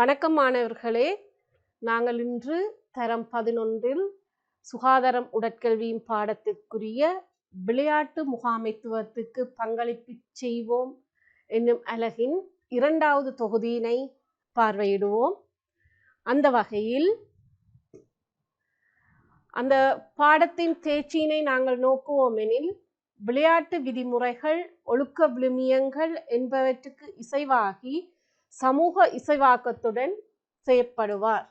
வணக்கம் மாணவர்களே, நாங்கள் இன்று தரம் 11 சுகாதாரம் உடற்கல்வியின் பாடத்திற்குரிய விளையாட்டு முகாமைத்துவத்துக்கு பங்களிப்பு செய்வோம் என்னும் அலகின் 2வது தொகுதியினை பார்வையிடுவோம். அந்த வகையில் அந்த பாடத்தின் தேர்ச்சியினை நாங்கள் நோக்குவோம் எனில், விளையாட்டு விதிமுறைகள், ஒழுக்க விழுமியங்கள் என்பவற்றுக்கு இசைவாகி சமூக இசைவாக்கத்துடன் செய்யப்படுவார்.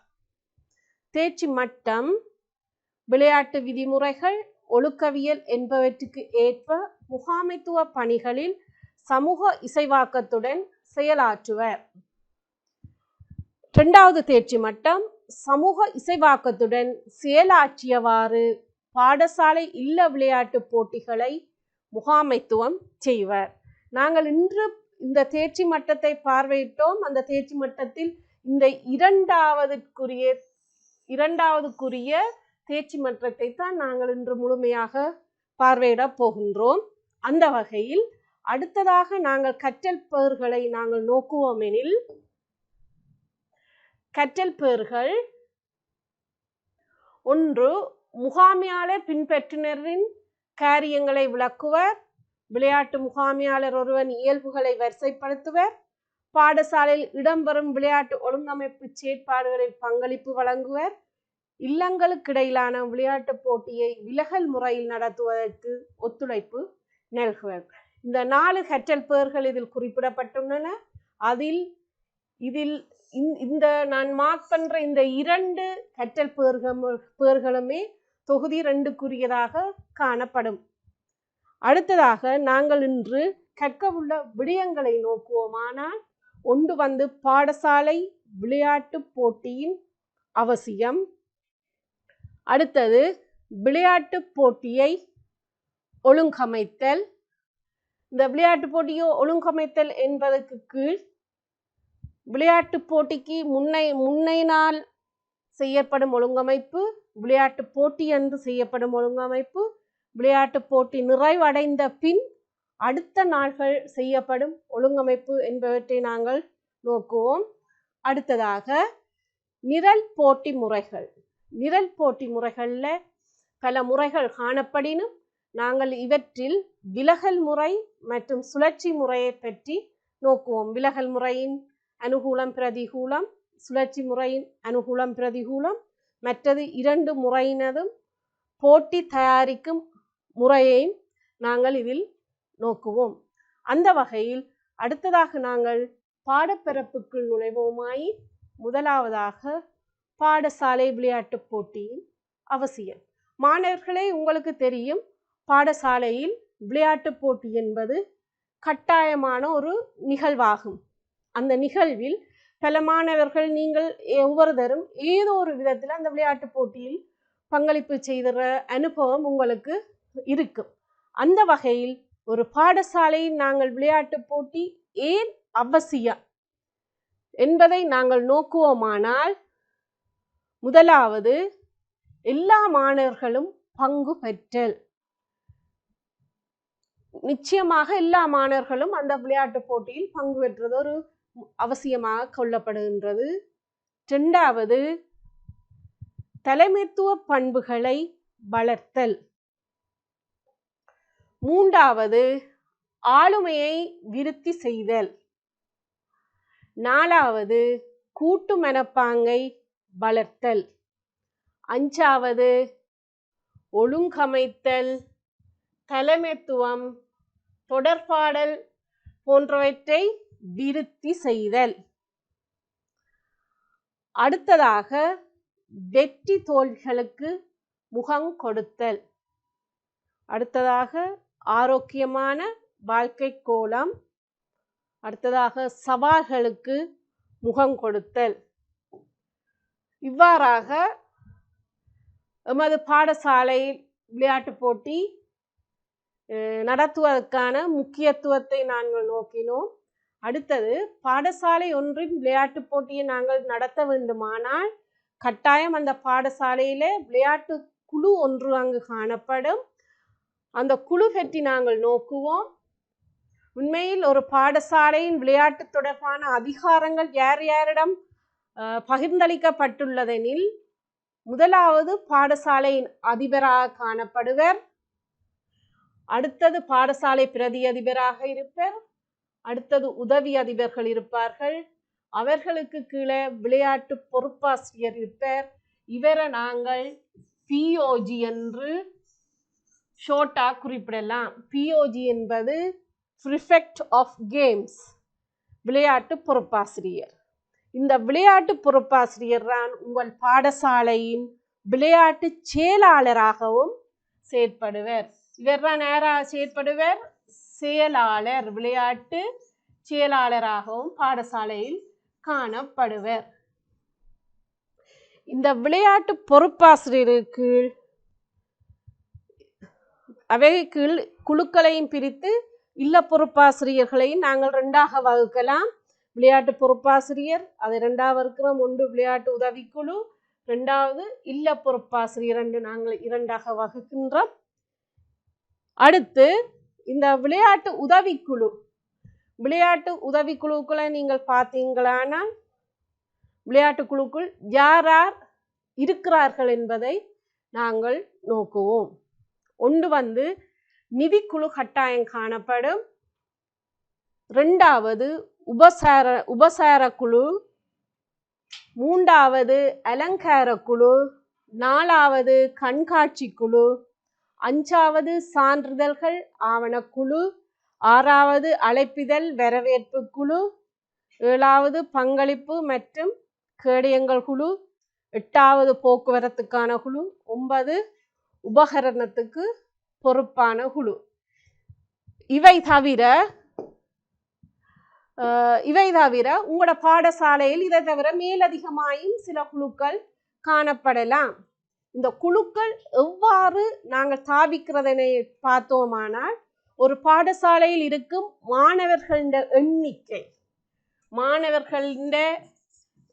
தேர்ச்சி மட்டம் விளையாட்டு விதிமுறைகள், ஒழுக்கவியல் என்பவற்றுக்கு ஏற்ப முகாமைத்துவ பணிகளில் சமூக இசைவாக்கத்துடன் செயலாற்றுவர். 2வது தேர்ச்சி மட்டம் சமூக இசைவாக்கத்துடன் செயலாற்றியவாறு பாடசாலை இல்ல விளையாட்டு போட்டிகளை முகாமைத்துவம் செய்வர். நாங்கள் இன்று இந்த தேர்ச்சி மட்டத்தை பார்வையிட்டோம். அந்த தேர்ச்சி மட்டத்தில் இந்த இரண்டாவதுக்குரிய தேர்ச்சி மட்டத்தை தான் நாங்கள் இன்று முழுமையாக பார்வையிட போகின்றோம். அந்த வகையில் அடுத்ததாக நாங்கள் கற்றல் பெயர்களை நாங்கள் நோக்குவோம் எனில், கற்றல் பெயர்கள் 1. முகாமையாளர் பின்பற்றுனரின் காரியங்களை விளக்குவர். விளையாட்டு முகாமையாளர் ஒருவன் இயல்புகளை வரிசைப்படுத்துவர். பாடசாலையில் இடம்பெறும் விளையாட்டு ஒழுங்கமைப்பு செயற்பாடுகளில் பங்களிப்பு வழங்குவர். இல்லங்களுக்கிடையிலான விளையாட்டு போட்டியை விலகல் முறையில் நடத்துவதற்கு ஒத்துழைப்பு நல்குவர். இந்த 4 கற்றல் பெயர்கள் இதில் குறிப்பிடப்பட்டுள்ளன. இதில் இந்த நான் மார்க் பண்ற இந்த 2 கற்றல் பெயர்களுமே தொகுதி 2க்குரியதாக காணப்படும். அடுத்ததாக நாங்கள் இன்று கற்க உள்ள விடயங்களை நோக்குவோமானால், 1 பாடசாலை விளையாட்டு போட்டியின் அவசியம். அடுத்தது விளையாட்டு போட்டியை ஒழுங்கமைத்தல். இந்த விளையாட்டு போட்டியை ஒழுங்கமைத்தல் என்பதற்கு கீழ் விளையாட்டு போட்டிக்கு முன்னைய நாள் செய்யப்படும் ஒழுங்கமைப்பு, விளையாட்டு போட்டி என்று செய்யப்படும் ஒழுங்கமைப்பு, விளையாட்டு போட்டி நிறைவடைந்த பின் அடுத்த நாள்கள் செய்யப்படும் ஒழுங்கமைப்பு என்பவற்றை நாங்கள் நோக்குவோம். அடுத்ததாக நிரல் போட்டி முறைகள். நிரல் போட்டி முறைகளில் பல முறைகள் காணப்படினும் நாங்கள் இவற்றில் விலகல் முறை மற்றும் சுழற்சி முறையை பற்றி நோக்குவோம். விலகல் முறையின் அனுகூலம் பிரதிகூலம், சுழற்சி முறையின் அனுகூலம் பிரதிகூலம், மற்றது 2 முறையினதும் போட்டி தயாரிக்கும் முறையையும் நாங்கள் இதில் நோக்குவோம். அந்த வகையில் அடுத்ததாக நாங்கள் பாடப்பரப்புக்குள் நுழைவோமாய், முதலாவதாக பாடசாலை விளையாட்டு போட்டியின் அவசியம். மாணவர்களே, உங்களுக்கு தெரியும், பாடசாலையில் விளையாட்டு போட்டி என்பது கட்டாயமான ஒரு நிகழ்வாகும். அந்த நிகழ்வில் பல மாணவர்கள் நீங்கள் ஒவ்வொருத்தரும் ஏதோ ஒரு விதத்தில் அந்த விளையாட்டு போட்டியில் பங்களிப்பு செய்கிற அனுபவம் உங்களுக்கு இருக்கும். அந்த வகையில் ஒரு பாடசாலையில் நாங்கள் விளையாட்டு போட்டி ஏன் அவசியம் என்பதை நாங்கள் நோக்குவோமானால், முதலாவது எல்லா மாணவர்களும் பங்கு பெற்றல். நிச்சயமாக எல்லா மாணவர்களும் அந்த விளையாட்டு போட்டியில் பங்கு பெற்றது ஒரு அவசியமாக கொள்ளப்படுகின்றது. 2வது தலைமைத்துவ பண்புகளை வளர்த்தல். 3வது ஆளுமையை விருத்தி செய்தல். 4வது கூட்டு மனப்பாங்கை வளர்த்தல். 5வது ஒழுங்கமைத்தல், தலைமைத்துவம், தொடர்பாடல் போன்றவற்றை விருத்தி செய்தல். அடுத்ததாக வெற்றி தோல்விகளுக்கு முகம் கொடுத்தல். அடுத்ததாக ஆரோக்கியமான வாழ்க்கை கோலம். அடுத்ததாக சவால்களுக்கு முகம் கொடுத்தல். இவ்வாறாக எமது பாடசாலை விளையாட்டு போட்டி நடத்துவதற்கான முக்கியத்துவத்தை நாங்கள் நோக்கினோம். அடுத்தது, பாடசாலை ஒன்றின் விளையாட்டு போட்டியை நாங்கள் நடத்த வேண்டுமானால் கட்டாயம் அந்த பாடசாலையில விளையாட்டு குழு ஒன்று அங்கு காணப்படும். அந்த குழு பற்றி நாங்கள் நோக்குவோம். உண்மையில் ஒரு பாடசாலையின் விளையாட்டு தொடர்பான அதிகாரங்கள் யார் யாரிடம் பகிர்ந்தளிக்கப்பட்டுள்ளதெனில் முதலாவது பாடசாலையின் அதிபராக காணப்படுவர், அடுத்தது பாடசாலை பிரதி அதிபராக இருப்பர், அடுத்தது உதவி அதிபர்கள் இருப்பார்கள், அவர்களுக்கு கீழே விளையாட்டு பொறுப்பாசிரியர் இருப்பார். இவரை நாங்கள் பிஓஜி என்று ஷோர்ட்டா குறிப்பிடலாம். பிஓஜி என்பது ப்ரிஃபெக்ட் ஆஃப் கேம்ஸ், விளையாட்டு பொறுப்பாசிரியர். இந்த விளையாட்டு பொறுப்பாசிரியர் தான் உங்கள் பாடசாலையின் விளையாட்டு செயலாளராகவும் செயற்படுவர். இவர் தான் யாராக செயற்படுவர்? செயலாளர், விளையாட்டு செயலாளராகவும் பாடசாலையில் காணப்படுவர். இந்த விளையாட்டு பொறுப்பாசிரியருக்கு அவை கீழ் குழுக்களையும் பிரித்து இல்ல பொறுப்பாசிரியர்களையும் நாங்கள் ரெண்டாக வகுக்கலாம். விளையாட்டு பொறுப்பாசிரியர் அதை ரெண்டாவது இருக்கிறோம். ஒன்று விளையாட்டு உதவிக்குழு, ரெண்டாவது இல்ல பொறுப்பாசிரியர் என்று நாங்கள் இரண்டாக வகுக்கின்றோம். அடுத்து இந்த விளையாட்டு உதவிக்குழுக்களை நீங்கள் பார்த்தீங்களானால் விளையாட்டு குழுக்குள் யார் யார் இருக்கிறார்கள் என்பதை நாங்கள் நோக்குவோம். ஒன்று நிதிக்குழு கட்டாயம் காணப்படும், ரெண்டாவது உபசார குழு, மூன்றாவது அலங்கார குழு, நாலாவது கண்காட்சி குழு, அஞ்சாவது சான்றிதழ்கள் ஆவணக்குழு, ஆறாவது அழைப்பிதழ் வரவேற்பு குழு, ஏழாவது பங்களிப்பு மற்றும் கேடயங்கள் குழு, எட்டாவது போக்குவரத்துக்கான குழு, 9 உபகரணத்துக்கு பொறுப்பான குழு. இவை தவிர உங்களோட பாடசாலையில் இதை தவிர மேலதிகமாயும் சில குழுக்கள் காணப்படலாம். இந்த குழுக்கள் எவ்வாறு நாங்கள் ஸ்தாபிக்கிறதனை பார்த்தோமானால், ஒரு பாடசாலையில் இருக்கும் மாணவர்களின்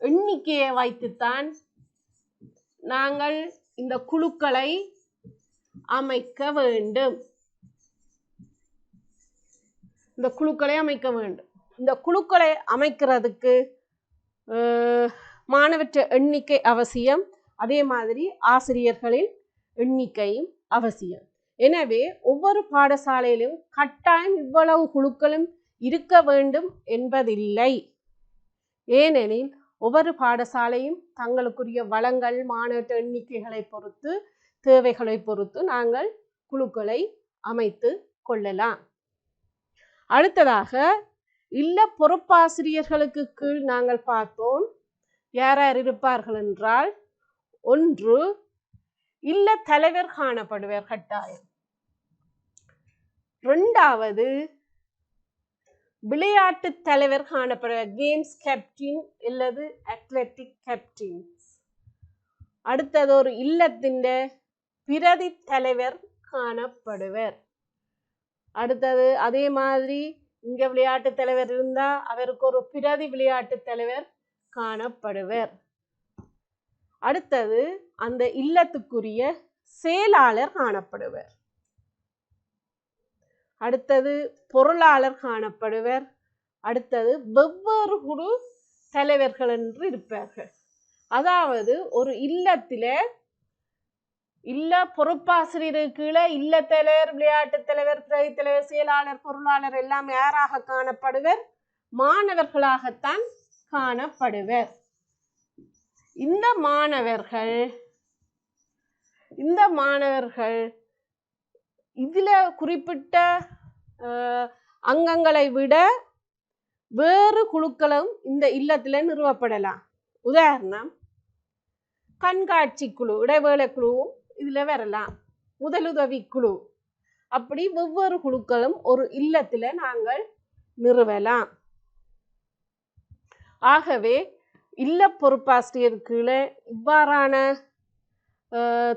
எண்ணிக்கையை வைத்துத்தான் நாங்கள் இந்த குழுக்களை அமைக்க வேண்டும். இந்த குழுக்களை அமைக்கிறதுக்கு மாணவற்ற எண்ணிக்கை அவசியம், அதே மாதிரி ஆசிரியர்களின் எண்ணிக்கையும் அவசியம். எனவே ஒவ்வொரு பாடசாலையிலும் கட்டாயம் இவ்வளவு குழுக்களும் இருக்க வேண்டும் என்பதில்லை. ஏனெனில் ஒவ்வொரு பாடசாலையும் தங்களுக்குரிய வளங்கள், மாணவற்ற எண்ணிக்கைகளை பொறுத்து, தேவைகளை பொறுத்து நாங்கள் குழுக்களை அமைத்து கொள்ளலாம். அடுத்ததாக இல்ல பொறுப்பாசிரியர்களுக்கு கீழ் நாங்கள் பார்த்தோம் யார் யார் இருப்பார்கள் என்றால், ஒன்று இல்ல தலைவர் காணப்படுவர் கட்டாயம், இரண்டாவது விளையாட்டு தலைவர் காணப்படுவர், கேம்ஸ் கேப்டன் அல்லது அத்லெட்டிக் கேப்டன். அடுத்தது ஒரு இல்லத்தின் பிரதி தலைவர் காணப்படுவர். அடுத்தது அதே மாதிரி இங்க விளையாட்டு தலைவர் இருந்தா அவருக்கு ஒரு பிரதி விளையாட்டு தலைவர் காணப்படுவர். அடுத்தது அந்த இல்லத்துக்குரிய செயலாளர் காணப்படுவர். அடுத்தது பொருளாளர் காணப்படுவர். அடுத்தது வெவ்வேறு குழு தலைவர்கள் என்று இருப்பார்கள். அதாவது ஒரு இல்லத்தில இல்ல பொறுப்பாசிரியர் கீழே இல்ல தலைவர், விளையாட்டு தலைவர், பிரதி தலைவர், செயலாளர், பொருளாளர் எல்லாம் யாராக காணப்படுவர்? மாணவர்களாகத்தான் காணப்படுவர். இந்த மாணவர்கள் இதுல குறிப்பிட்ட அங்கங்களை விட வேறு குழுக்களும் இந்த இல்லத்துல நிறுவப்படலாம். உதாரணம், கண்காட்சி குழு, இடைவேளை குழுவும் இதுல வரலாம், முதலுதவி குழு, அப்படி வெவ்வேறு குழுக்களும் ஒரு இல்லத்துல நாங்கள் நிறுவலாம். ஆகவே இல்ல பொறுப்பாசிரியர் கீழே இவ்வாறான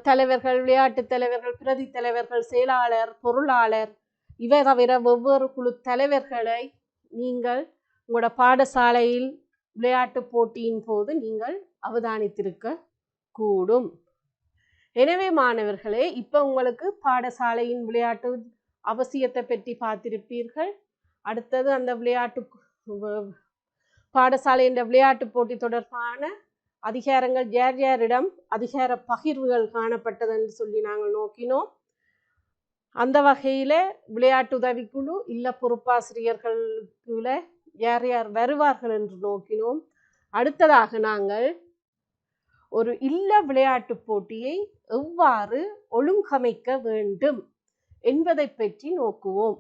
தலைவர்கள், விளையாட்டு தலைவர்கள், பிரதி தலைவர்கள், செயலாளர், பொருளாளர், இவை தவிர வெவ்வேறு குழு தலைவர்களை நீங்கள் உங்களோட பாடசாலையில் விளையாட்டு போட்டியின் போது நீங்கள் அவதானித்திருக்க கூடும். எனவே மாணவர்களே, இப்போ உங்களுக்கு பாடசாலையின் விளையாட்டு அவசியத்தை பற்றி பார்த்திருப்பீர்கள். அடுத்தது அந்த விளையாட்டு பாடசாலை என்ற விளையாட்டு போட்டி தொடர்பான அதிகாரங்கள் யார் யாரிடம் அதிகார பகிர்வுகள் காணப்பட்டது என்று சொல்லி நாங்கள் நோக்கினோம். அந்த வகையில் விளையாட்டு உதவிக்குழு இல்ல பொறுப்பாசிரியர்களுக்குள்ள யார் யார் வருவார்கள் என்று நோக்கினோம். அடுத்ததாக நாங்கள் ஒரு இல்ல விளையாட்டு போட்டியை எவ்வாறு ஒழுங்கமைக்க வேண்டும் என்பதை பற்றி நோக்குவோம்.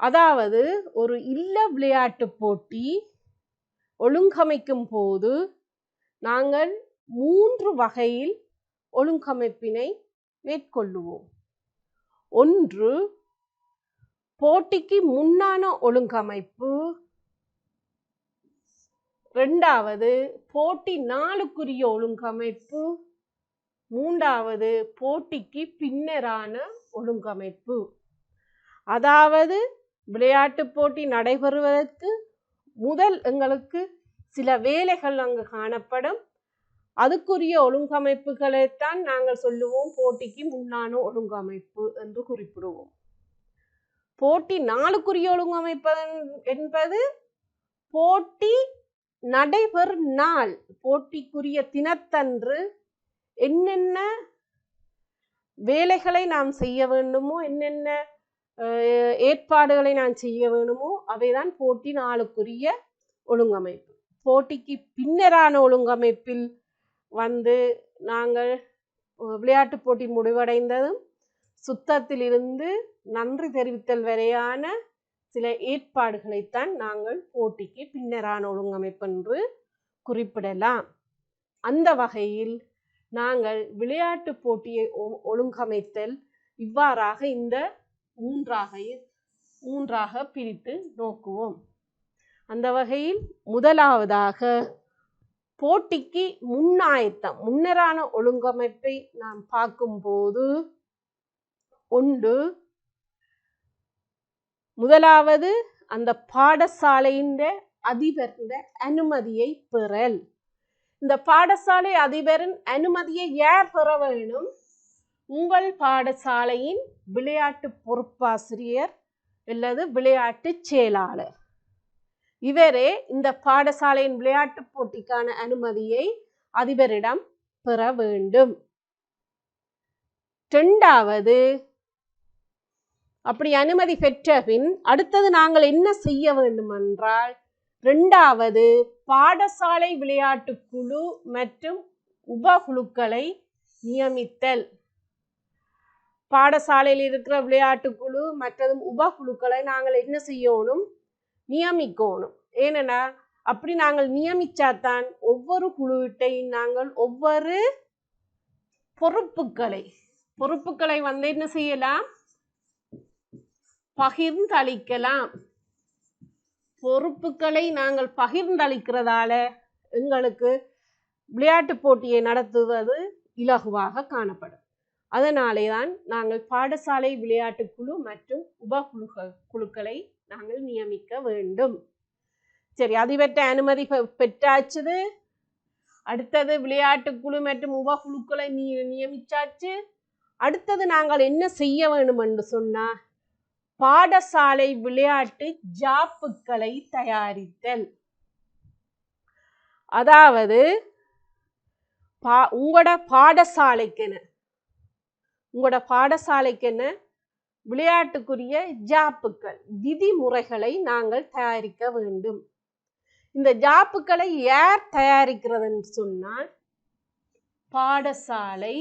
அதாவது ஒரு இல்ல விளையாட்டு போட்டி ஒழுங்கமைக்கும் போது நாங்கள் 3 வகையில் ஒழுங்கமைப்பினை மேற்கொள்ளுவோம். ஒன்று, போட்டிக்கு முன்னான ஒழுங்கமைப்பு. இரண்டாவது, போட்டி நாளுக்குரிய ஒழுங்கமைப்பு. மூன்றாவது, போட்டிக்கு பின்னரான ஒழுங்கமைப்பு. அதாவது விளையாட்டு போட்டி நடைபெறுவதற்கு முதல் எங்களுக்கு சில வேலைகள் அங்கு காணப்படும். அதுக்குரிய ஒழுங்கமைப்புகளைத்தான் நாங்கள் சொல்லுவோம் போட்டிக்கு முன்னான ஒழுங்கமைப்பு என்று குறிப்பிடுவோம். போட்டி நாளுக்குரிய ஒழுங்கமைப்பு என்பது போட்டி நடைபெறும் நாள், போட்டிக்குரிய தினத்தன்று என்னென்ன வேலைகளை நாம் செய்ய வேண்டுமோ, என்னென்ன ஏற்பாடுகளை நான் செய்ய வேண்டுமோ அவைதான் போட்டி நாளுக்குரிய ஒழுங்கமைப்பு. போட்டிக்கு பின்னரான ஒழுங்கமைப்பில் நாங்கள் விளையாட்டு போட்டி முடிவடைந்ததும் சுத்தத்தில் இருந்து நன்றி தெரிவித்தல் வரையான சில ஏற்பாடுகளைத்தான் நாங்கள் போட்டிக்கு பின்னரான ஒழுங்கமைப்பு என்று குறிப்பிடலாம். அந்த வகையில் நாங்கள் விளையாட்டு போட்டியை ஒழுங்கமைத்தல் இவ்வாறாக இந்த மூன்றாக பிரித்து நோக்குவோம். அந்த வகையில் முதலாவதாக போட்டிக்கு முன்னரான ஒழுங்கமைப்பை நாம் பார்க்கும்போது ஒன்று, முதலாவது அந்த பாடசாலையின் அதிபரின் அனுமதியை பெறல். இந்த பாடசாலை அதிபரின் அனுமதியை யார் பெற வேணும்? உங்கள் பாடசாலையின் விளையாட்டு பொறுப்பாசிரியர் அல்லது விளையாட்டு செயலாளர். இவரே இந்த பாடசாலையின் விளையாட்டு போட்டிக்கான அனுமதியை அதிபரிடம் பெற வேண்டும். இரண்டாவது, அப்படி அனுமதி பெற்ற பின் அடுத்தது நாங்கள் என்ன செய்ய வேண்டும் என்றால், இரண்டாவது பாடசாலை விளையாட்டு குழு மற்றும் உபகுழுக்களை நியமித்தல். பாடசாலையில் இருக்கிற விளையாட்டு குழு மற்றும் உபகுழுக்களை நாங்கள் என்ன செய்யணும்? நியமிக்கணும். ஏனென்னா அப்படி நாங்கள் நியமிச்சாதான் ஒவ்வொரு குழுவிட்டையும் நாங்கள் ஒவ்வொரு பொறுப்புகளை என்ன செய்யலாம்? பகிர்ந்தளிக்கலாம். பொறுப்புகளை நாங்கள் பகிர்ந்தளிக்கிறதால எங்களுக்கு விளையாட்டு போட்டியை நடத்துவது இலகுவாக காணப்படும். அதனாலே தான் நாங்கள் பாடசாலை விளையாட்டு குழு மற்றும் குழுக்களை நாங்கள் நியமிக்க வேண்டும். சரி, அதிபற்ற அனுமதி பெற்றாச்சு. அடுத்தது விளையாட்டு குழு மற்றும் உபகுழுக்களை நியமிச்சாச்சு. அடுத்தது நாங்கள் என்ன செய்ய வேண்டும் என்று சொன்னா, பாடசாலை விளையாட்டு ஜாப்புக்களை தயாரித்தல். அதாவது உங்களோட பாடசாலைக்கென விளையாட்டுக்குரிய ஜாப்புக்கள் விதிமுறைகளை நாங்கள் தயாரிக்க வேண்டும். இந்த ஜாப்புக்களை யார் தயாரிக்கிறதுன்னு சொன்னால், பாடசாலை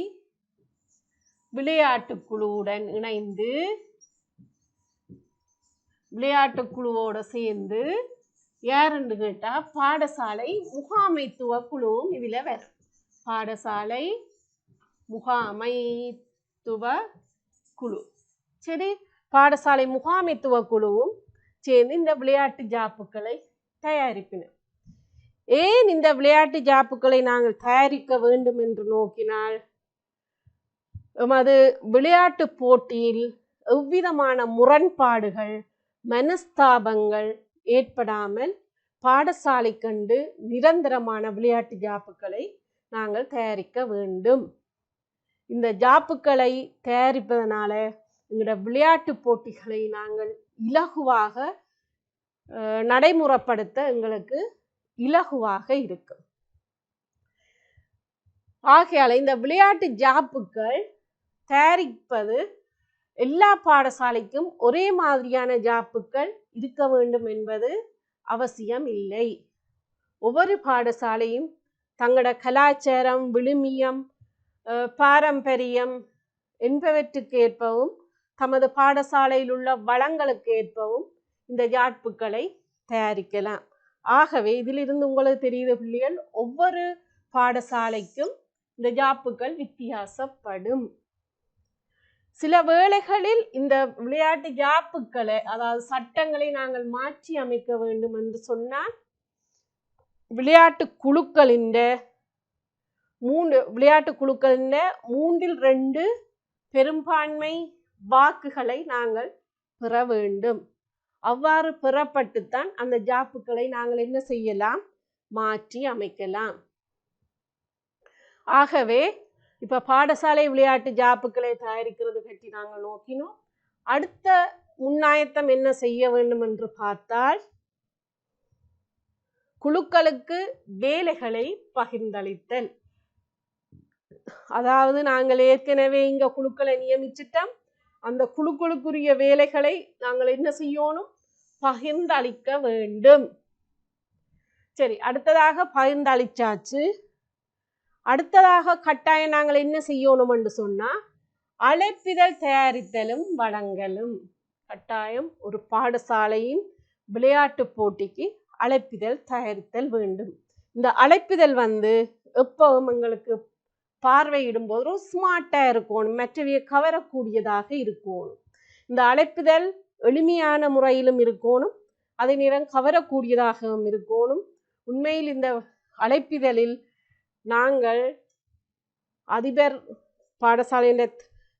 விளையாட்டு குழுவுடன் இணைந்து விளையாட்டு குழுவோட சேர்ந்து யாருன்னு கேட்டா பாடசாலை முகாமைத்துவ குழுவும் இதுல வரும். பாடசாலை முகாமைத்துவ குழு. சரி, பாடசாலை முகாமைத்துவ குழுவும் சேர்ந்து இந்த விளையாட்டு ஜாப்புக்களை தயாரிப்பினர். ஏன் இந்த விளையாட்டு ஜாப்புக்களை நாங்கள் தயாரிக்க வேண்டும் என்று நோக்கினால், எமது விளையாட்டு போட்டியில் எவ்விதமான முரண்பாடுகள் மனஸ்தாபங்கள் ஏற்படாமல் பாடசாலை கண்டு நிரந்தரமான விளையாட்டு ஜாப்புக்களை நாங்கள் தயாரிக்க வேண்டும். இந்த ஜாப்புக்களை தயாரிப்பதனால எங்களோட விளையாட்டு போட்டிகளை நாங்கள் இலகுவாக நடைமுறைப்படுத்த எங்களுக்கு இலகுவாக இருக்கும். ஆகையால் இந்த விளையாட்டு ஜாப்புக்கள் தயாரிப்பது எல்லா பாடசாலைக்கும் ஒரே மாதிரியான ஜாப்புக்கள் இருக்க வேண்டும் என்பது அவசியம் இல்லை. ஒவ்வொரு பாடசாலையும் தங்களோட கலாச்சாரம், விழுமியம், பாரம்பரியம் என்பவற்றுக்கு ஏற்பவும் தமது பாடசாலையில் உள்ள வளங்களுக்கு ஏற்பவும் இந்த ஜாப்புக்களை தயாரிக்கலாம். ஆகவே இதிலிருந்து உங்களுக்கு தெரியுது பிள்ளைகள், ஒவ்வொரு பாடசாலைக்கும் இந்த ஜாப்புக்கள் வித்தியாசப்படும். சில வேளைகளில் இந்த விளையாட்டு ஜாப்புக்களை, அதாவது சட்டங்களை நாங்கள் மாற்றி அமைக்க வேண்டும் என்று சொன்னால் விளையாட்டு குழுக்களின் மூன்றில் 2 பெரும்பான்மை வாக்குகளை நாங்கள் பெற வேண்டும். அவ்வாறு பெறப்பட்டுத்தான் அந்த ஜாப்புக்களை நாங்கள் என்ன செய்யலாம், மாற்றி அமைக்கலாம். ஆகவே இப்ப பாடசாலை விளையாட்டு ஜாப்புக்களை தயாரிக்கிறது பற்றி நாங்கள் நோக்கினோம். அடுத்த முன்னாயத்தம் என்ன செய்ய வேண்டும் என்று பார்த்தால், குழுக்களுக்கு வேலைகளை பகிர்ந்தளித்தல். அதாவது நாங்கள் ஏற்கனவே இங்க குழுக்களை நியமிச்சிட்டோம். அந்த குழுக்களுக்குரிய வேலைகளை நாங்கள் என்ன செய்யணும், பகிர்ந்தளிக்க வேண்டும். சரி, அடுத்ததாக பகிர்ந்தளிச்சாச்சு. அடுத்ததாக கட்டாயம் நாங்கள் என்ன செய்யணும் என்று சொன்னா, அழைப்பிதழ் தயாரித்தலும் வழங்கலும். கட்டாயம் ஒரு பாடசாலையின் விளையாட்டு போட்டிக்கு அழைப்பிதழ் தயாரித்தல் வேண்டும். இந்த அழைப்பிதழ் எப்பவும் எங்களுக்கு பார்வையிடும் போது ஒரு ஸ்மார்ட்டா இருக்கணும், மற்றவையை கவரக்கூடியதாக இருக்கணும். இந்த அழைப்பிதழ் எளிமையான முறையிலும் இருக்கணும், அதே நேரம் கவரக்கூடியதாகவும் இருக்கணும். உண்மையில் இந்த அழைப்பிதழில் நாங்கள் அதிபர் பாடசாலையின்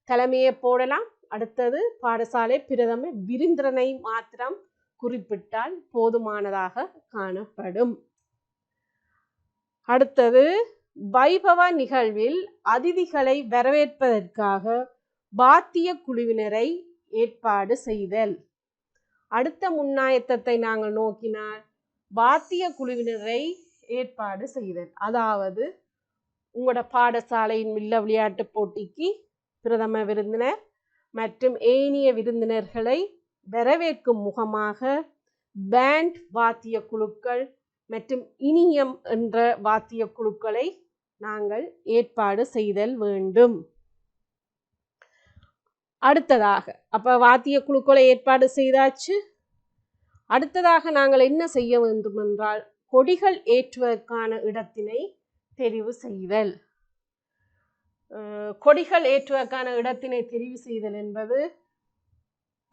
தலைமையை போடலாம். அடுத்தது பாடசாலை பிரதம விருந்தினரை மாத்திரம் குறிப்பிட்டால் போதுமானதாக காணப்படும். அடுத்தது வைபவ நிகழ்வில் அதிதிகளை வரவேற்பதற்காக வாத்திய குழுவினரை ஏற்பாடு செய்தல். அடுத்த முன்னாயத்தத்தை நாங்கள் நோக்கினால் வாத்திய குழுவினரை ஏற்பாடு செய்தல். அதாவது உங்களோட பாடசாலையின் விளையாட்டு போட்டிக்கு பிரதம விருந்தினர் மற்றும் ஏனைய விருந்தினர்களை வரவேற்கும் முகமாக பேண்ட் வாத்திய குழுக்கள் மற்றும் இனியம் என்ற வாத்திய குழுக்களை நாங்கள் ஏற்பாடு செய்தல் வேண்டும். அடுத்ததாக அப்ப வாத்திய குழுக்களை ஏற்பாடு செய்தாச்சு. அடுத்ததாக நாங்கள் என்ன செய்ய வேண்டும் என்றால், கொடிகள் ஏற்றுவதற்கான இடத்தினை தெரிவு செய்தல். கொடிகள் ஏற்றுவதற்கான இடத்தினை தெரிவு செய்தல் என்பது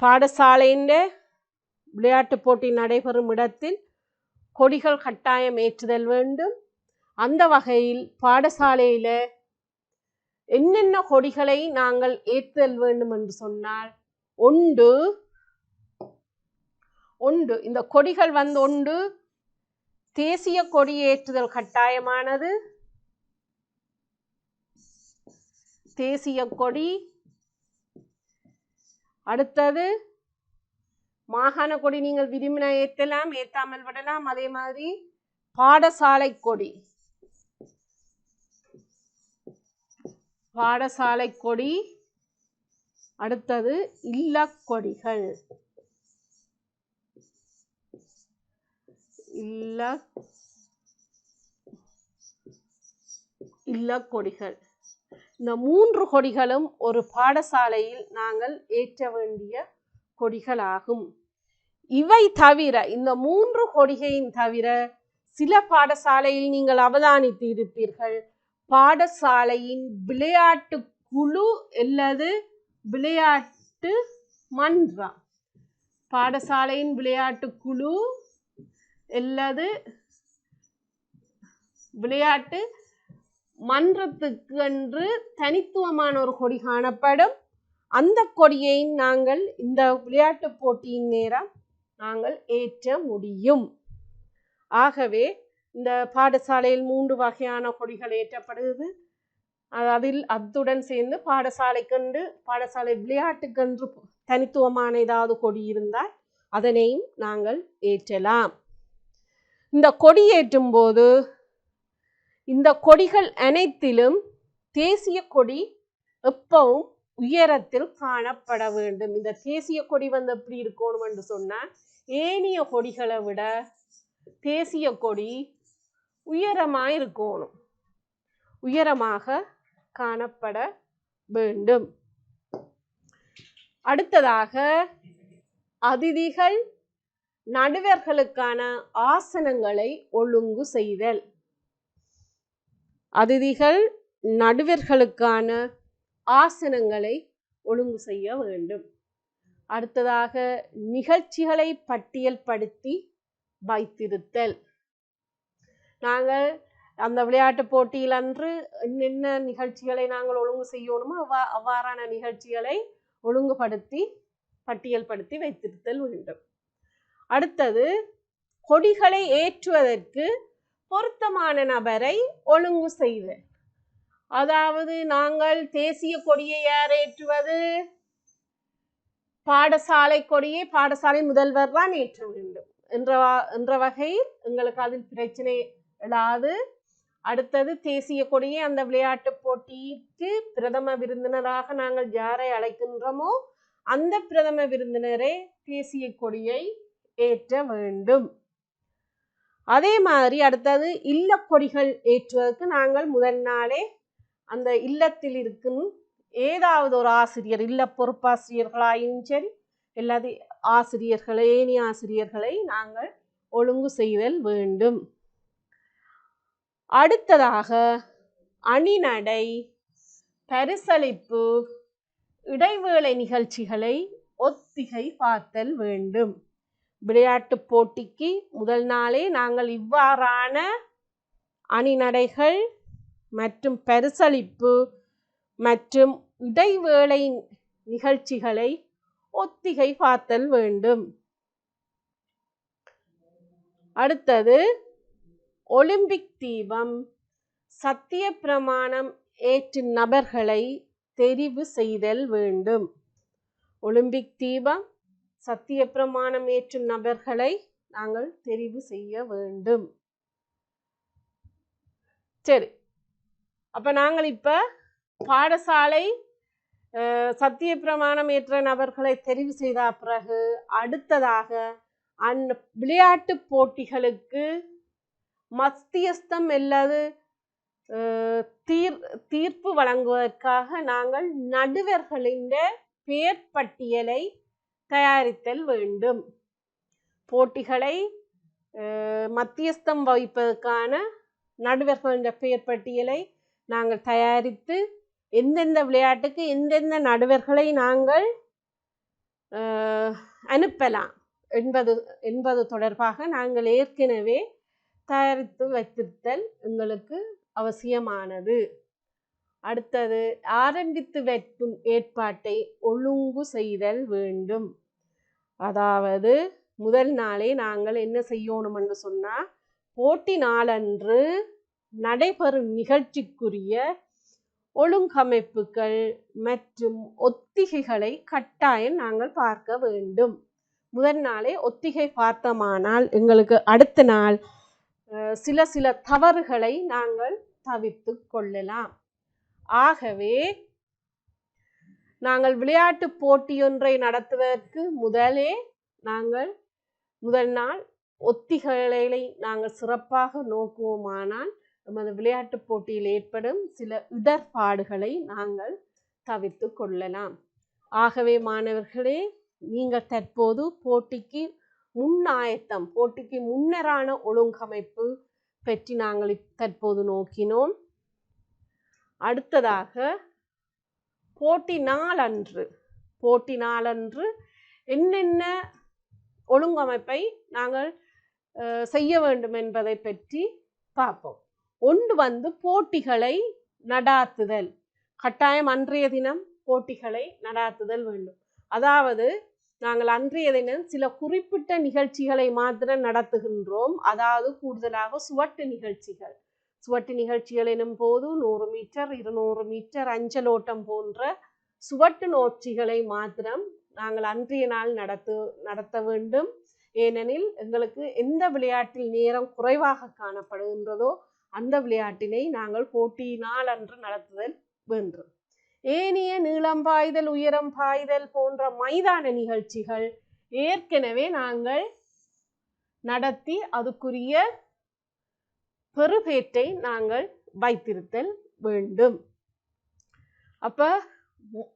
பாடசாலையின் விளையாட்டு போட்டி நடைபெறும் இடத்தில் கொடிகள் கட்டாயம் ஏற்றுதல் வேண்டும். அந்த வகையில் பாடசாலையில என்னென்ன கொடிகளை நாங்கள் ஏற்றுதல் வேண்டும் என்று சொன்னால், ஒன்று இந்த கொடிகள் ஒன்று தேசிய கொடி ஏற்றுதல் கட்டாயமானது. தேசிய கொடி. அடுத்தது மாகாண கொடி நீங்கள் விரும்பின ஏற்றலாம், ஏற்றாமல் விடலாம். அதே மாதிரி பாடசாலை கொடி. பாடசாலை கொடி. அடுத்தது இல்லக்கொடிகள். இல்லக்கொடிகள். இந்த 3 கொடிகளும் ஒரு பாடசாலையில் நாங்கள் ஏற்ற வேண்டிய கொடிகளாகும். இவை தவிர, இந்த 3 கொடிகையின் தவிர சில பாடசாலையில் நீங்கள் அவதானித்து இருப்பீர்கள், பாடசாலையின் விளையாட்டு குழு அல்லது விளையாட்டு மன்றம், பாடசாலையின் விளையாட்டு குழு அல்லது விளையாட்டு மன்றத்துக்கு என்று தனித்துவமான ஒரு கொடி காணப்படும். அந்த கொடியை நாங்கள் இந்த விளையாட்டு போட்டியின் நேரம் நாங்கள் ஏற்ற முடியும். ஆகவே இந்த பாடசாலையில் 3 வகையான கொடிகள் ஏற்றப்படுகிறது. அத்துடன் சேர்ந்து பாடசாலை விளையாட்டுக்கென்று தனித்துவமான ஏதாவது கொடி இருந்தால் அதனையும் நாங்கள் ஏற்றலாம். இந்த கொடி ஏற்றும் போது இந்த கொடிகள் அனைத்திலும் தேசிய கொடி எப்பவும் உயரத்தில் காணப்பட வேண்டும். இந்த தேசிய கொடி எப்படி இருக்கணும் என்று சொன்னால், ஏனைய கொடிகளை விட தேசிய கொடி உயரமாக இருக்கணும், உயரமாக காணப்பட வேண்டும். அடுத்ததாக அதிதிகள் நடுவர்களுக்கான ஆசனங்களை ஒழுங்கு செய்தல். அதிதிகள் நடுவர்களுக்கான ஆசனங்களை ஒழுங்கு செய்ய வேண்டும். அடுத்ததாக நிகழ்ச்சிகளை பட்டியல்படுத்தி வைத்திருத்தல். நாங்கள் அந்த விளையாட்டு போட்டியில் அன்று என்னென்ன நிகழ்ச்சிகளை நாங்கள் ஒழுங்கு செய்யணுமோ அவ்வாறான நிகழ்ச்சிகளை ஒழுங்குபடுத்தி பட்டியல்படுத்தி வைத்திருத்தல் வேண்டும். அடுத்தது கொடிகளை ஏற்றுவதற்கு பொருத்தமான நபரை ஒழுங்கு செய்தல். அதாவது நாங்கள் தேசிய கொடியை யார் ஏற்றுவது? பாடசாலை கொடியை பாடசாலை முதல்வர் தான் ஏற்ற வேண்டும் என்ற வகையில் எங்களுக்கு அதில் பிரச்சனை எழாது. அடுத்தது தேசிய கொடியை அந்த விளையாட்டு போட்டிக்கு பிரதம விருந்தினராக நாங்கள் யாரை அழைக்கின்றோமோ அந்த பிரதம விருந்தினரே தேசிய கொடியை ஏற்ற வேண்டும். அதே மாதிரி அடுத்தது இல்ல கொடிகள் ஏற்றுவதற்கு நாங்கள் முதல் நாளே அந்த இல்லத்தில் இருக்கும் ஏதாவது ஒரு ஆசிரியர், இல்ல பொறுப்பாசிரியர்களாயும் சரி எல்லாது ஆசிரியர்களை ஏனைய ஆசிரியர்களை நாங்கள் ஒழுங்கு செய்தல் வேண்டும். அடுத்ததாக அணிநடை, பரிசளிப்பு, இடைவேளை நிகழ்ச்சிகளை ஒத்திகை பார்த்தல் வேண்டும். விளையாட்டு போட்டிக்கு முதல் நாளே நாங்கள் இவ்வாறான அணிநடைகள் மற்றும் பரிசளிப்பு மற்றும் இடைவேளை நிகழ்ச்சிகளை ஒத்திகை பார்த்தல் வேண்டும். அடுத்தது ஒலிம்பிக் தீபம், சத்திய பிரமாணம் ஏற்றும் நபர்களை தெரிவு செய்தல் வேண்டும். ஒலிம்பிக் தீபம், சத்திய பிரமாணம் ஏற்றும் நபர்களை நாங்கள் தெரிவு செய்ய வேண்டும். சரி, அப்ப நாங்கள் இப்ப பாடசாலை சத்திய பிரமாணம் ஏற்ற நபர்களை தெரிவு செய்த பிறகு அடுத்ததாக அந்த விளையாட்டு போட்டிகளுக்கு மத்தியஸ்தம் அல்லது தீர்ப்பு வழங்குவதற்காக நாங்கள் நடுவர்களின் பெயர் பட்டியலை தயாரித்தல் வேண்டும். போட்டிகளை மத்தியஸ்தம் வகிப்பதற்கான நடுவர்களின் பெயர் பட்டியலை நாங்கள் தயாரித்து எந்தெந்த விளையாட்டுக்கு எந்தெந்த நடுவர்களை நாங்கள் அனுப்பலாம் என்பது தொடர்பாக நாங்கள் ஏற்கனவே தயாரித்து வைத்திருத்தல் எங்களுக்கு அவசியமானது. அடுத்தது ஆரம்பித்து வைக்கும் ஏற்பாட்டை ஒழுங்கு செய்தல் வேண்டும். அதாவது முதல் நாளே நாங்கள் என்ன செய்யணும் என்று சொன்னால், போட்டி நாளன்று நடைபெறும் நிகழ்ச்சிக்குரிய ஒழுங்கமைப்புகள் மற்றும் ஒத்திகைகளை கட்டாயம் நாங்கள் பார்க்க வேண்டும். முதல் நாளே ஒத்திகை பார்த்தோமானால் எங்களுக்கு அடுத்த நாள் சில தவறுகளை நாங்கள் தவிர்த்து கொள்ளலாம். ஆகவே நாங்கள் விளையாட்டு போட்டியொன்றை நடத்துவதற்கு நாங்கள் முதல் நாள் ஒத்திகைகளை நாங்கள் சிறப்பாக நோக்குவோமானால் நமது விளையாட்டு போட்டியில் ஏற்படும் சில இடர்பாடுகளை நாங்கள் தவிர்த்து கொள்ளலாம். ஆகவே மாணவர்களே, நீங்கள் தற்போது போட்டிக்கு முன்னாயத்தம், போட்டிக்கு முன்னரான ஒழுங்கமைப்பு பற்றி நாங்கள் தற்போது நோக்கினோம். அடுத்ததாக போட்டி நாளன்று என்னென்ன ஒழுங்கமைப்பை நாங்கள் செய்ய வேண்டும் என்பதை பற்றி பார்ப்போம். ஒன்று போட்டிகளை நடாத்துதல். கட்டாயம் அன்றைய தினம் போட்டிகளை நடாத்துதல் வேண்டும். அதாவது நாங்கள் அன்றைய தினம் சில குறிப்பிட்ட நிகழ்ச்சிகளை மாத்திரம் நடத்துகின்றோம். அதாவது கூடுதலாக சுவட்டு நிகழ்ச்சிகள் எனும் போது 100 மீட்டர் 200 மீட்டர் அஞ்சலோட்டம் போன்ற சுவட்டு நோட்சிகளை மாத்திரம் நாங்கள் அன்றைய நாள் நடத்த வேண்டும். ஏனெனில் எங்களுக்கு எந்த விளையாட்டில் நேரம் குறைவாக காணப்படுகின்றதோ அந்த விளையாட்டினை நாங்கள் போட்டி நாள் அன்று நடத்துதல் வேண்டும். ஏனைய நீளம் பாய்தல், உயரம் பாய்தல் போன்ற மைதான நிகழ்ச்சிகள் ஏற்கனவே நாங்கள் நடத்தி அதுக்குரிய பெறுபேற்றை நாங்கள் வைத்திருத்தல் வேண்டும். அப்ப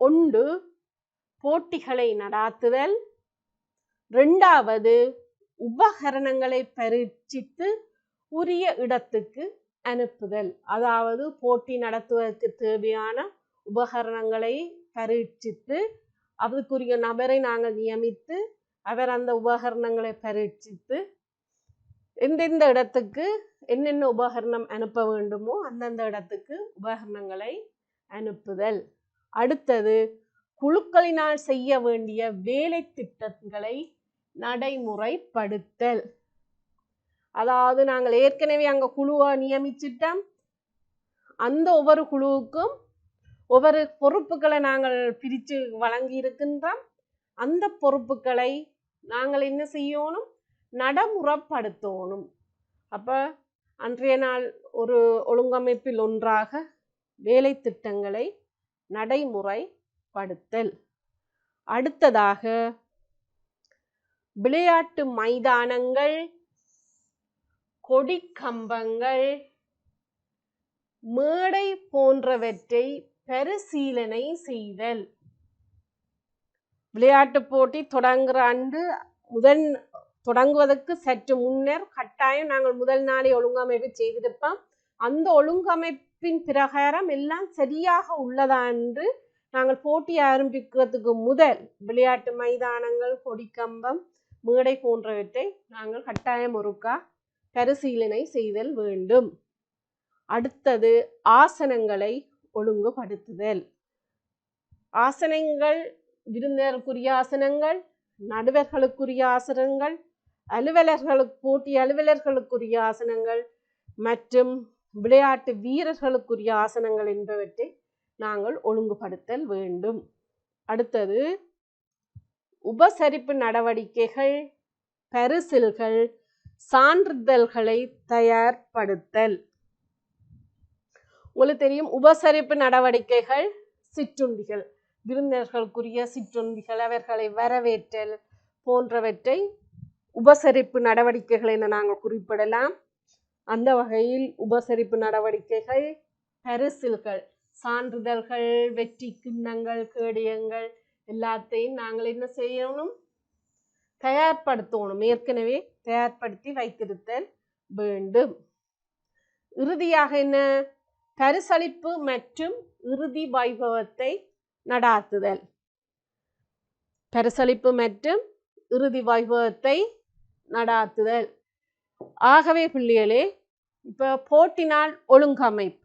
ஒன்று போட்டிகளை நடாத்துதல், இரண்டாவது உபகரணங்களை பரீட்சித்து உரிய இடத்துக்கு அனுப்புதல். அதாவது போட்டி நடத்துவதற்கு தேவையான உபகரணங்களை பரீட்சித்து அதுக்குரிய நபரை நாங்கள் நியமித்து அவர் அந்த உபகரணங்களை பரீட்சித்து எந்தெந்த இடத்துக்கு என்னென்ன உபகரணம் அனுப்ப வேண்டுமோ அந்தந்த இடத்துக்கு உபகரணங்களை அனுப்புதல். அடுத்தது குழுக்களினால் செய்ய வேண்டிய வேலை திட்டங்களை நடைமுறைப்படுத்தல். அதாவது நாங்கள் ஏற்கனவே அங்க குழுவை நியமிச்சிட்டோம், அந்த ஒவ்வொரு குழுவுக்கும் ஒவ்வொரு பொறுப்புகளை நாங்கள் பிரித்து வழங்கி இருக்கின்றோம். அந்த பொறுப்புகளை நாங்கள் என்ன செய்யணும், நடைமுறைப்படுத்தணும். அப்ப அன்றைய நாள் ஒரு ஒழுங்கமைப்பில் ஒன்றாக வேலை திட்டங்களை நடைமுறைப்படுத்தல். அடுத்ததாக விளையாட்டு மைதானங்கள், கொடி கம்பங்கள், மேடை போன்றவற்றை பரிசீலனை செய்தல். விளையாட்டு போட்டி தொடங்குற அன்று தொடங்குவதற்கு சற்று முன்னர் கட்டாயம் நாங்கள் முதல் நாளே ஒழுங்கமைப்பு செய்திருப்போம். அந்த ஒழுங்கமைப்பின் பிரகாரம் எல்லாம் சரியாக உள்ளதா என்று நாங்கள் போட்டி ஆரம்பிக்கிறதுக்கு முதல் விளையாட்டு மைதானங்கள், கொடிக்கம்பம், மேடை போன்றவற்றை நாங்கள் கட்டாயம் ஒருக்கா பரிசீலனை செய்தல் வேண்டும். அடுத்தது ஆசனங்களை ஒழுங்குபடுத்துதல். ஆசனங்கள் விருந்தினருக்குரிய ஆசனங்கள், நடுவர்களுக்குரிய ஆசனங்கள், போட்டி அலுவலர்களுக்குரிய ஆசனங்கள் மற்றும் விளையாட்டு வீரர்களுக்குரிய ஆசனங்கள் என்பவற்றை நாங்கள் ஒழுங்குபடுத்தல் வேண்டும். அடுத்தது உபசரிப்பு நடவடிக்கைகள், பரிசில்கள், சான்றிதழ்களை தயார்படுத்தல். உங்களுக்கு தெரியும், உபசரிப்பு நடவடிக்கைகள் சிற்றுண்டிகள், விருந்தினர்களுக்குரிய சிற்றுண்டிகள், அவர்களை வரவேற்றல் போன்றவற்றை உபசரிப்பு நடவடிக்கைகள் என நாங்கள் குறிப்பிடலாம். அந்த வகையில் உபசரிப்பு நடவடிக்கைகள், பரிசில்கள், சான்றிதழ்கள், வெற்றி கிண்ணங்கள், கேடயங்கள் எல்லாத்தையும் நாங்கள் என்ன செய்யணும், தயார்படுத்தணும். ஏற்கனவே தயார்படுத்தி வைத்திருத்தல் வேண்டும். இறுதியாக என்ன, பரிசளிப்பு மற்றும் இறுதி வைபவத்தை நடாத்துதல். பரிசளிப்பு மற்றும் இறுதி வைபவத்தை நடாத்துதல். ஆகவே பிள்ளைகளே, இப்ப போட்டி நாள் ஒழுங்கமைப்பு,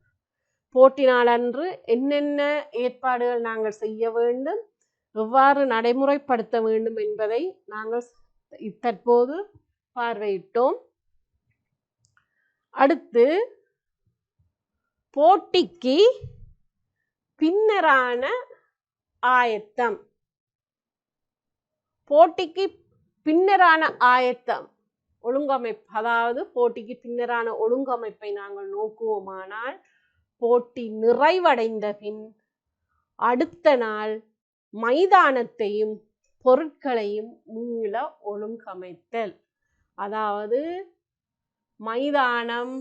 போட்டி நாள் அன்று என்னென்ன ஏற்பாடுகள் நாங்கள் செய்ய வேண்டும், எவ்வாறு நடைமுறைப்படுத்த வேண்டும் என்பதை நாங்கள் தற்போது பார்வையிட்டோம். அடுத்து போட்டிக்கு பின்னரான ஆயத்தம். போட்டிக்கு பின்னரான ஆயத்தம் ஒழுங்கமைப்பு, அதாவது போட்டிக்கு பின்னரான ஒழுங்கமைப்பை நாங்கள் நோக்குவோமானால், போட்டி நிறைவடைந்த பின் அடுத்த நாள் மைதானத்தையும் பொருட்களையும் மீள ஒழுங்கமைத்தல். அதாவது மைதானம்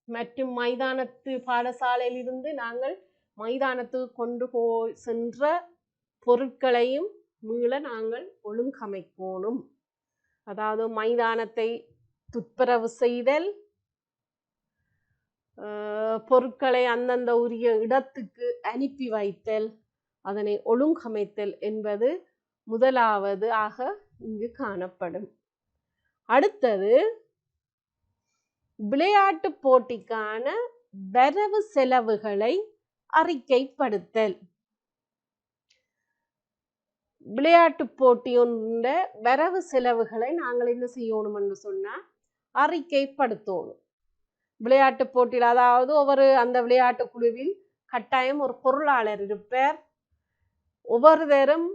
மற்றும் மைதானத்து பாடசாலையில் இருந்து நாங்கள் மைதானத்துக்கு கொண்டு போய் சென்ற பொருட்களையும் மீள நாங்கள் ஒழுங்கமைக்கணும். அதாவது மைதானத்தை துப்புரவு செய்தல், பொருட்களை அந்தந்த உரிய இடத்துக்கு அனுப்பி வைத்தல், அதனை ஒழுங்கமைத்தல் என்பது முதலாவது ஆக இங்கு காணப்படும். அடுத்தது விளையாட்டு போட்டிக்கான வரவு செலவுகளை அறிக்கைப்படுத்தல். விளையாட்டு போட்டி ஒன்ற வரவு செலவுகளை நாங்கள் என்ன செய்யணும் என்று சொன்னா அறிக்கைப்படுத்தணும். விளையாட்டு போட்டியில், அதாவது ஒவ்வொரு அந்த விளையாட்டு குழுவில் கட்டாயம் ஒரு பொருளாளர் இருப்பார். ஒவ்வொருவரும்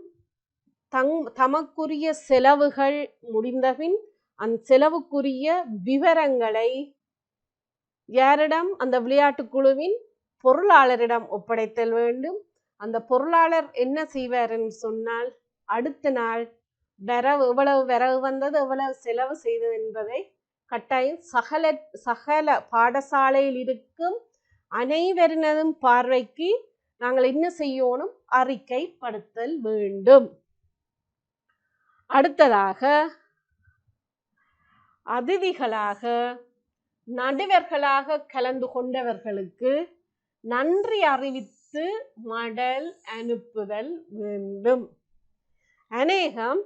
தமக்குரிய செலவுகள் முடிந்தபின் அந்த செலவுக்குரிய விவரங்களை யாரிடம்? அந்த விளையாட்டு குழுவின் பொருளாளரிடம் ஒப்படைத்தல் வேண்டும். அந்த பொருளாளர் என்ன செய்வார் என்று சொன்னால், அடுத்த நாள் வரவு எவ்வளவு வரவு வந்தது, எவ்வளவு செலவு செய்தது என்பதை கட்டாயம் சகல பாடசாலையில் இருக்கும் அனைவரினதும் பார்வைக்கு நாங்கள் என்ன செய்யணும்? அறிக்கைப்படுத்தல் வேண்டும். அடுத்ததாக அதிதிகளாக நடுவர்களாக கலந்து கொண்டவர்களுக்கு நன்றி அறிவித்து மடல் அனுப்புதல் வேண்டும். அநேகம்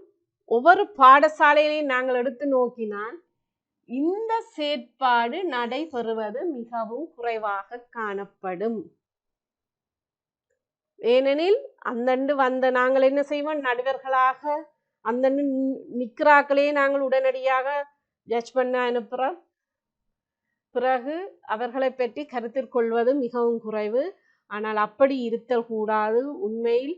ஒவ்வொரு பாடசாலையிலையும் நாங்கள் எடுத்து நோக்கினால் இந்த செயற்பாடு நடைபெறுவது மிகவும் குறைவாக காணப்படும். ஏனெனில் அந்தண்டு வந்த நாங்கள் என்ன செய்வோம்? நடுவர்களாக அந்தண்டு நிற்கிறாக்களே நாங்கள் உடனடியாக ஜட்ஜ் பண்ண அனுப்புகிறோம். பிறகு அவர்களை பற்றி கருத்தில் கொள்வது மிகவும் குறைவு. ஆனால் அப்படி இருத்தல் கூடாது. உண்மையில்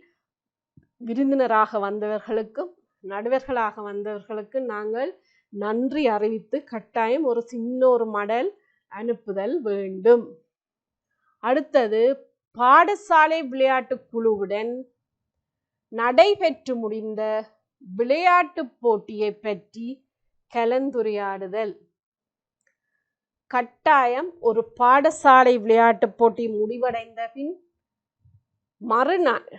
விருந்தினராக வந்தவர்களுக்கும் நடுவர்களாக வந்தவர்களுக்கு நாங்கள் நன்றி அறிவித்து கட்டாயம் ஒரு சின்ன ஒரு மடல் அனுப்புதல் வேண்டும். அடுத்தது பாடசாலை விளையாட்டு குழுவுடன் நடைபெற்று முடிந்த விளையாட்டு போட்டியை பற்றி கலந்துரையாடுதல். கட்டாயம் ஒரு பாடசாலை விளையாட்டு போட்டி முடிவடைந்த பின் மறுநாள்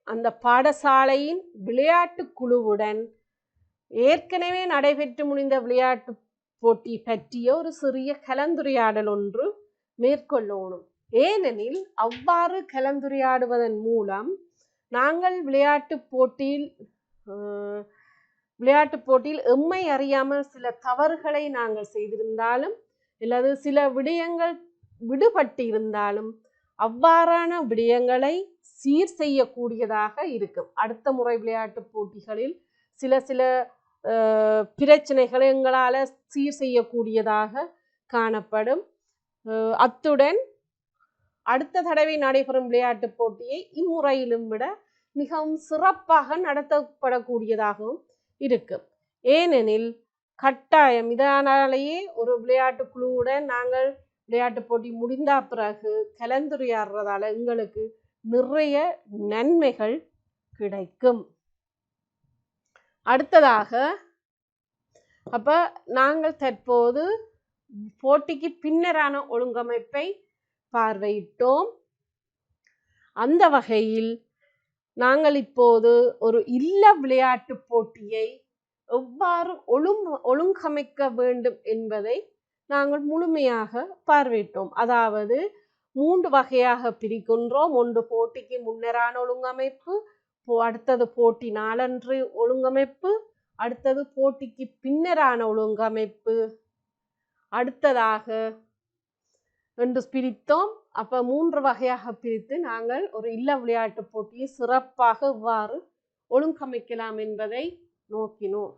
அந்த பாடசாலையின் விளையாட்டு குழுவுடன் ஏற்கனவே நடைபெற்று முடிந்த விளையாட்டு போட்டி பற்றிய ஒரு சிறிய கலந்துரையாடல் ஒன்று மேற்கொள்ளணும். ஏனெனில் அவ்வாறு கலந்துரையாடுவதன் மூலம் நாங்கள் விளையாட்டு போட்டியில் எம்மை அறியாமல் சில தவறுகளை நாங்கள் செய்திருந்தாலும் அல்லது சில விடயங்கள் விடுபட்டு இருந்தாலும் அவ்வாறான விடயங்களை சீர் செய்யக்கூடியதாக இருக்கும். அடுத்த முறை விளையாட்டு போட்டிகளில் சில பிரச்சனைகளை எங்களால் சீர் செய்யக்கூடியதாக காணப்படும். அத்துடன் அடுத்த தடவை நடைபெறும் விளையாட்டு போட்டியை இம்முறையிலும் விட மிகவும் சிறப்பாக நடத்தப்படக்கூடியதாகவும் இருக்கும். ஏனெனில் கட்டாயம் இதனாலேயே ஒரு விளையாட்டு குழுவுடன் நாங்கள் விளையாட்டு போட்டி முடிந்த பிறகு கலந்துரையாடுறதால எங்களுக்கு நிறைய நன்மைகள் கிடைக்கும். அடுத்ததாக அப்ப நாங்கள் தற்போது போட்டிக்கு பின்னரான ஒழுங்கமைப்பை பார்வையிட்டோம். அந்த வகையில் நாங்கள் இப்போது ஒரு இல்ல விளையாட்டு போட்டியை எவ்வாறு ஒழுங்கமைக்க வேண்டும் என்பதை நாங்கள் முழுமையாக பார்வையிட்டோம். அதாவது 3 வகையாக பிரிக்கின்றோம். ஒன்று போட்டிக்கு முன்னரான ஒழுங்கமைப்பு, அடுத்தது போட்டி நாளன்று ஒழுங்கமைப்பு, அடுத்தது போட்டிக்கு பின்னரான ஒழுங்கமைப்பு, அடுத்ததாக என்று பிரித்தோம். அப்ப 3 வகையாக பிரித்து நாங்கள் ஒரு இல்ல விளையாட்டு போட்டியை சிறப்பாக எவ்வாறு ஒழுங்கமைக்கலாம் என்பதை நோக்கினோம்.